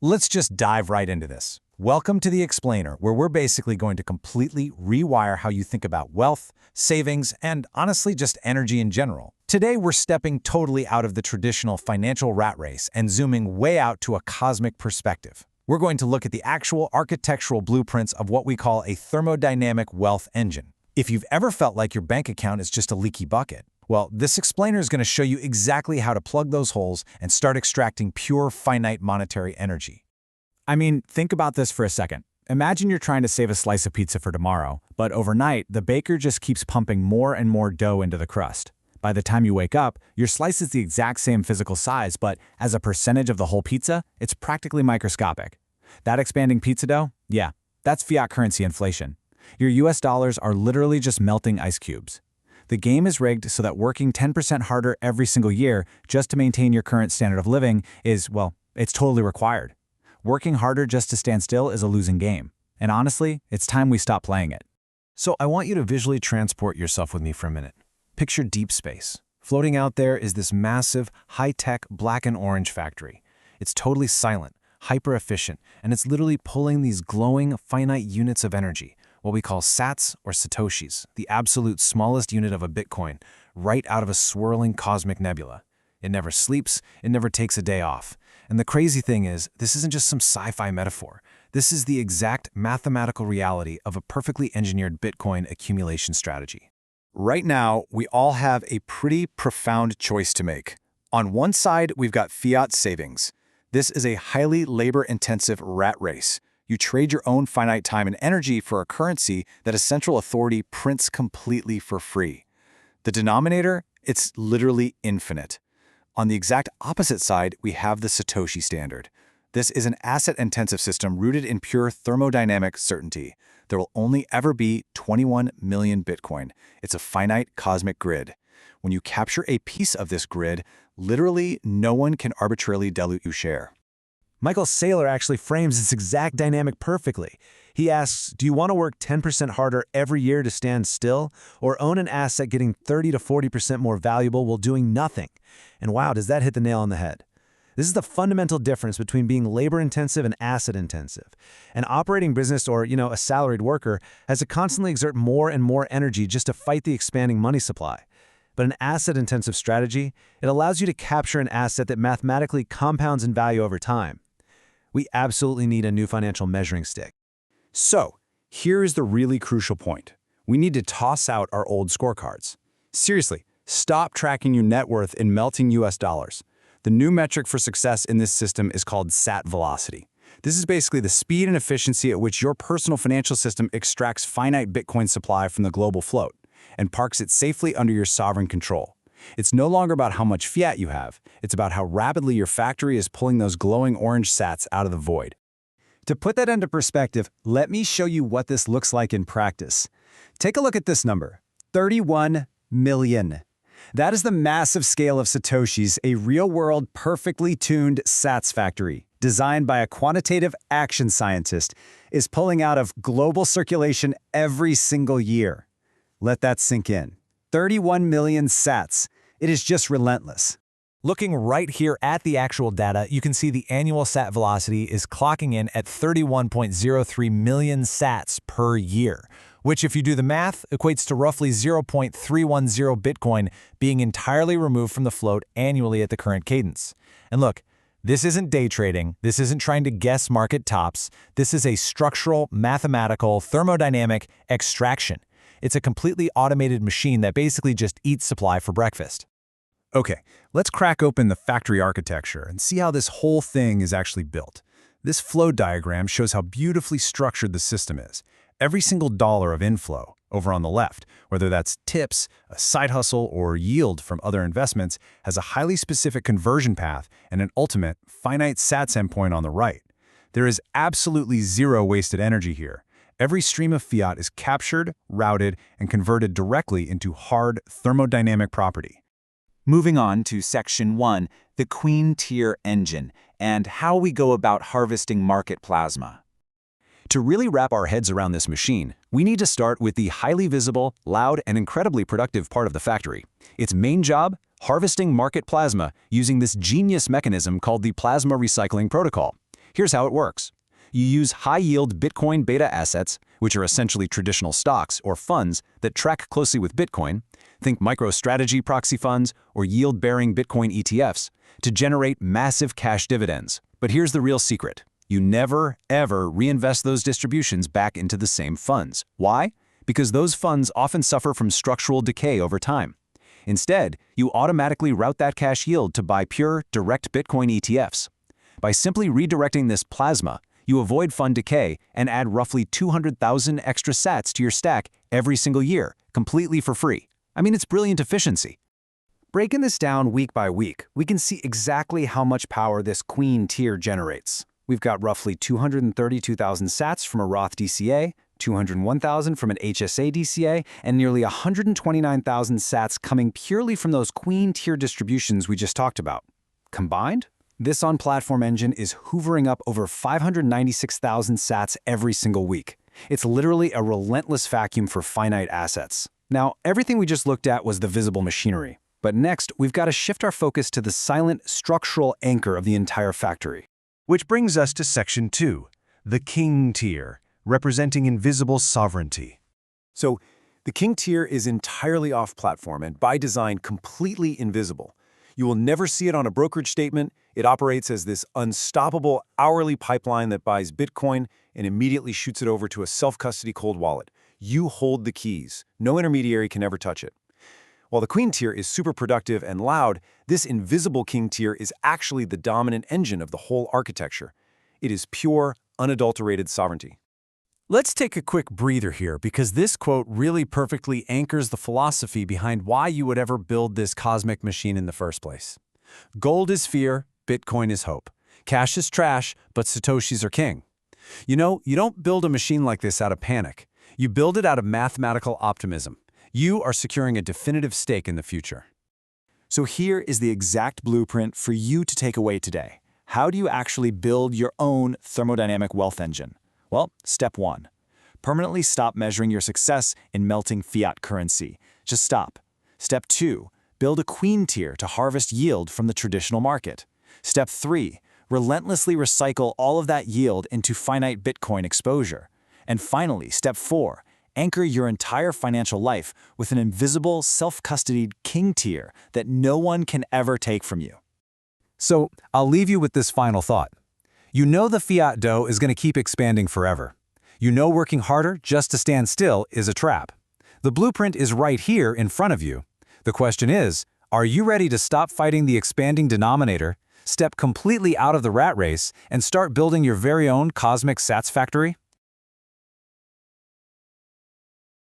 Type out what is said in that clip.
Let's just dive right into this. Welcome to the Explainer, where we're basically going to completely rewire how you think about wealth, savings, and honestly, just energy in general. Today, we're stepping totally out of the traditional financial rat race and zooming way out to a cosmic perspective. We're going to look at the actual architectural blueprints of what we call a thermodynamic wealth engine. If you've ever felt like your bank account is just a leaky bucket, well, this explainer is going to show you exactly how to plug those holes and start extracting pure finite monetary energy. I mean, think about this for a second. Imagine you're trying to save a slice of pizza for tomorrow, but overnight, the baker just keeps pumping more and more dough into the crust. By the time you wake up, your slice is the exact same physical size, but as a percentage of the whole pizza, it's practically microscopic. That expanding pizza dough? Yeah, that's fiat currency inflation. Your US dollars are literally just melting ice cubes. The game is rigged so that working 10% harder every single year just to maintain your current standard of living is, well, it's totally required. Working harder just to stand still is a losing game. And honestly, it's time we stop playing it. So I want you to visually transport yourself with me for a minute. Picture deep space. Floating out there is this massive, high-tech black and orange factory. It's totally silent, hyper-efficient, and it's literally pulling these glowing, finite units of energy, what we call sats or satoshis, the absolute smallest unit of a Bitcoin, right out of a swirling cosmic nebula. It never sleeps, it never takes a day off. And the crazy thing is, this isn't just some sci-fi metaphor. This is the exact mathematical reality of a perfectly engineered Bitcoin accumulation strategy. Right now, we all have a pretty profound choice to make. On one side, we've got fiat savings. This is a highly labor-intensive rat race. You trade your own finite time and energy for a currency that a central authority prints completely for free. The denominator, it's literally infinite. On the exact opposite side, we have the Satoshi Standard. This is an asset-intensive system rooted in pure thermodynamic certainty. There will only ever be 21 million Bitcoin. It's a finite cosmic grid. When you capture a piece of this grid, literally no one can arbitrarily dilute your share. Michael Saylor actually frames this exact dynamic perfectly. He asks, do you want to work 10% harder every year to stand still, or own an asset getting 30 to 40% more valuable while doing nothing? And wow, does that hit the nail on the head. This is the fundamental difference between being labor-intensive and asset-intensive. An operating business or, a salaried worker has to constantly exert more and more energy just to fight the expanding money supply. But an asset-intensive strategy, it allows you to capture an asset that mathematically compounds in value over time. We absolutely need a new financial measuring stick. So, here is the really crucial point. We need to toss out our old scorecards. Seriously, stop tracking your net worth in melting US dollars. The new metric for success in this system is called sat velocity. This is basically the speed and efficiency at which your personal financial system extracts finite Bitcoin supply from the global float and parks it safely under your sovereign control. It's no longer about how much fiat you have. It's about how rapidly your factory is pulling those glowing orange sats out of the void. To put that into perspective, let me show you what this looks like in practice. Take a look at this number, 31 million. That is the massive scale of Satoshis, a real-world, perfectly tuned sats factory, designed by a quantitative action scientist, is pulling out of global circulation every single year. Let that sink in. 31 million sats. It is just relentless. Looking right here at the actual data, you can see the annual sat velocity is clocking in at 31.03 million sats per year, which if you do the math, equates to roughly 0.310 Bitcoin being entirely removed from the float annually at the current cadence. And look, this isn't day trading, this isn't trying to guess market tops, this is a structural, mathematical, thermodynamic extraction. It's a completely automated machine that basically just eats supply for breakfast. Okay, let's crack open the factory architecture and see how this whole thing is actually built. This flow diagram shows how beautifully structured the system is. Every single dollar of inflow, over on the left, whether that's tips, a side hustle, or yield from other investments, has a highly specific conversion path and an ultimate, finite sats endpoint on the right. There is absolutely zero wasted energy here. Every stream of fiat is captured, routed, and converted directly into hard thermodynamic property. Moving on to Section 1, the Queen Tier Engine, and how we go about harvesting market plasma. To really wrap our heads around this machine, we need to start with the highly visible, loud, and incredibly productive part of the factory. Its main job, harvesting market plasma using this genius mechanism called the plasma recycling protocol. Here's how it works. You use high-yield Bitcoin beta assets, which are essentially traditional stocks or funds that track closely with Bitcoin, think MicroStrategy proxy funds or yield-bearing Bitcoin ETFs, to generate massive cash dividends. But here's the real secret. You never, ever reinvest those distributions back into the same funds. Why? Because those funds often suffer from structural decay over time. Instead, you automatically route that cash yield to buy pure, direct Bitcoin ETFs. By simply redirecting this plasma, you avoid fund decay and add roughly 200,000 extra sats to your stack every single year, completely for free. I mean, it's brilliant efficiency. Breaking this down week by week, we can see exactly how much power this Queen tier generates. We've got roughly 232,000 sats from a Roth DCA, 201,000 from an HSA DCA, and nearly 129,000 sats coming purely from those Queen tier distributions we just talked about. Combined, this on-platform engine is hoovering up over 596,000 sats every single week. It's literally a relentless vacuum for finite assets. Now, everything we just looked at was the visible machinery. But next, we've got to shift our focus to the silent, structural anchor of the entire factory. Which brings us to Section 2, the King tier, representing invisible sovereignty. So, the King tier is entirely off-platform and by design completely invisible. You will never see it on a brokerage statement. It operates as this unstoppable hourly pipeline that buys Bitcoin and immediately shoots it over to a self-custody cold wallet. You hold the keys. No intermediary can ever touch it. While the Queen tier is super productive and loud, this invisible King tier is actually the dominant engine of the whole architecture. It is pure, unadulterated sovereignty. Let's take a quick breather here because this quote really perfectly anchors the philosophy behind why you would ever build this cosmic machine in the first place. Gold is fear, Bitcoin is hope. Cash is trash, but Satoshis are king. You know, you don't build a machine like this out of panic. You build it out of mathematical optimism. You are securing a definitive stake in the future. So here is the exact blueprint for you to take away today. How do you actually build your own thermodynamic wealth engine? Well, step 1. Permanently stop measuring your success in melting fiat currency. Just stop. Step 2. Build a Queen tier to harvest yield from the traditional market. Step 3. Relentlessly recycle all of that yield into finite Bitcoin exposure. And finally, step 4. Anchor your entire financial life with an invisible, self-custodied King tier that no one can ever take from you. So, I'll leave you with this final thought. You know the fiat dough is going to keep expanding forever. You know working harder just to stand still is a trap. The blueprint is right here in front of you. The question is, are you ready to stop fighting the expanding denominator, step completely out of the rat race, and start building your very own cosmic sats factory?